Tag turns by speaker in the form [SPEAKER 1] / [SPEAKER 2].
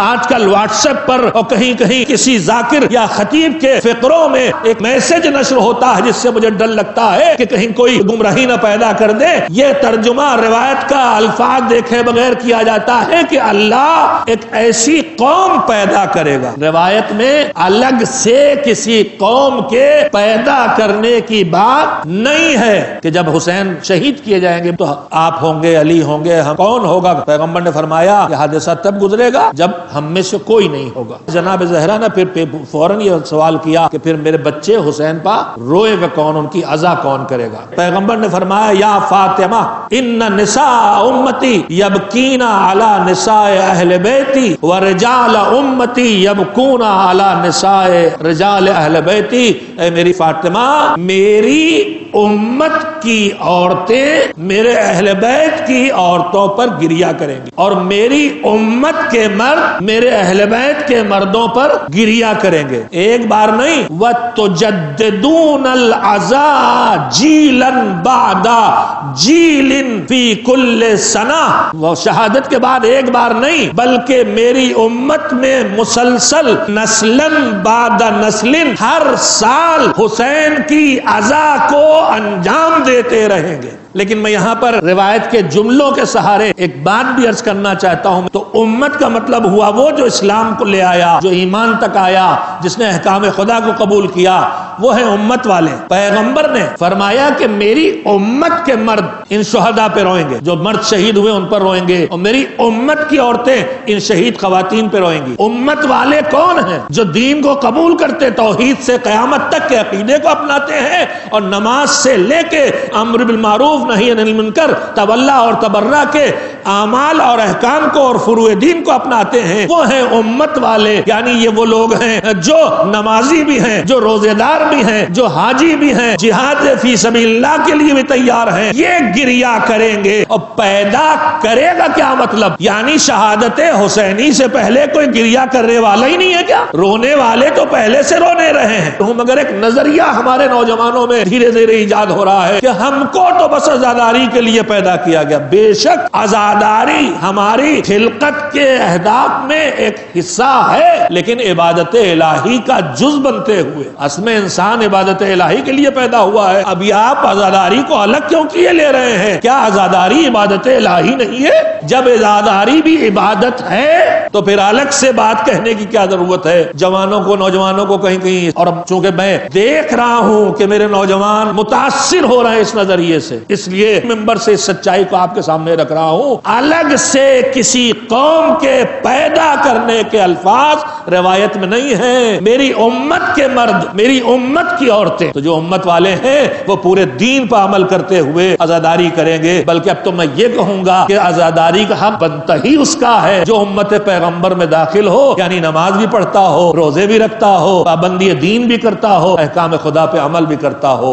[SPEAKER 1] آج کل what's app پر اور کہیں کہیں کسی ذاکر یا خطیب کے فقروں میں ایک میسج نشر ہوتا ہے جس سے مجھے ڈر لگتا ہے کہ کہیں کوئی گمراہی نہ پیدا کر دے۔ یہ ترجمہ روایت کا الفاظ دیکھے بغیر کیا جاتا ہے کہ اللہ ایک ایسی قوم پیدا کرے گا۔ روایت میں الگ سے کسی قوم کے پیدا کرنے کی بات نہیں ہے کہ جب حسین شہید کیے جائیں گے تو آپ ہوں گے، علی ہوں گے، ہم کون ہوگا؟ پیغمبر نے فرمایا کہ حادثہ تب گزرے گا جب ہم میں سے کوئی نہیں ہوگا۔ جناب زہرا نے پھر فوراً یہ سوال کیا کہ پھر میرے بچے حسین پا روئے گا کون، ان کی عزا کون کرے گا؟ پیغمبر نے فرمایا یا فاطمہ ان نساء امتی یبکین علی نساء اہل بیتی ورجال امتی یبکون علی نساء رجال اہل بیتی۔ اے میری فاطمہ، میری امت کی عورتیں میرے اہل بیت کی عورتوں پر گریا کریں گی اور میری امت کے مرد میرے اہل بیت کے مردوں پر گریا کریں گے، ایک بار نہیں۔ وَتُجَدِّدُونَ الْعَزَا جِيلًا بَعْدَ جِيلٍ فِي كُلِّ سَنَةٍ۔ وہ شہادت کے بعد ایک بار نہیں بلکہ میری امت میں مسلسل نسلاً بعد نسل ہر سال حسین کی عزا کو انجام دیتے رہیں گے۔ لیکن میں یہاں پر روایت کے جملوں کے سہارے ایک بات بھی عرض کرنا چاہتا ہوں۔ تو امت کا مطلب ہوا وہ جو اسلام کو لے آیا، جو ایمان تک آیا، جس نے احکام خدا کو قبول کیا، وہ ہے امت والے۔ پیغمبر نے فرمایا کہ میری امت کے مرد ان شہداء پہ روئیں گے، جو مرد شہید ہوئے ان پر روئیں گے، اور میری امت کی عورتیں ان شہید خواتین پہ روئیں گی۔ امت والے کون ہیں؟ جو دین کو قبول کرتے، توحید سے قیامت تک کے عقیدے کو اپناتے ہیں اور نماز سے لے کے امر بالمعروف نہی عن المنکر، تولا اور تبرع کے اعمال اور احکام کو اور فروع دین کو اپناتے ہیں، وہ ہیں امت والے۔ یعنی یہ وہ لوگ ہیں جو نمازی بھی ہیں، جو روزے دار بھی ہیں، جو حاجی بھی ہیں، جہاد فی سبیل اللہ کے لیے بھی تیار ہیں۔ یہ گریا کریں گے۔ اور پیدا کرے گا کیا مطلب؟ یعنی شہادت حسینی سے پہلے کوئی گریا کرنے والا ہی نہیں ہے کیا؟ رونے والے تو پہلے سے رونے رہے ہیں۔ تو مگر ایک نظریہ ہمارے نوجوانوں میں دھیرے دھیرے ایجاد ہو رہا ہے کہ ہم کو تو بس عزاداری کے لیے پیدا کیا گیا۔ بے شک عزاداری ہماری خلقت کے اہداف میں ایک حصہ ہے، لیکن عبادت الہی کا جز بنتے ہوئے اصل میں انسان عبادت الہی کے لیے پیدا ہوا ہے۔ ابھی آپ عزاداری کو الگ کیوں کیے لے رہے ہیں؟ کیا عزاداری عبادت الہی نہیں ہے؟ جب عزاداری بھی عبادت ہے تو پھر الگ سے بات کہنے کی کیا ضرورت ہے؟ جوانوں کو، نوجوانوں کو کہیں کہیں، اور چونکہ میں دیکھ رہا ہوں کہ میرے نوجوان متاثر ہو رہے ہیں اس نظریے سے، اس لیے ممبر سے اس سچائی کو آپ کے سامنے رکھ رہا ہوں۔ الگ سے کسی قوم کے پیدا کرنے کے الفاظ روایت میں نہیں ہیں۔ میری امت کے مرد، میری امت کی عورتیں، تو جو امت والے ہیں وہ پورے دین پر عمل کرتے ہوئے عزاداری کریں گے۔ بلکہ اب تو میں یہ کہوں گا کہ عزاداری کا حق بنتا ہی اس کا ہے جو امت پیغمبر میں داخل ہو، یعنی نماز بھی پڑھتا ہو، روزے بھی رکھتا ہو، پابندی دین بھی کرتا ہو، احکام خدا پہ عمل بھی کرتا ہو۔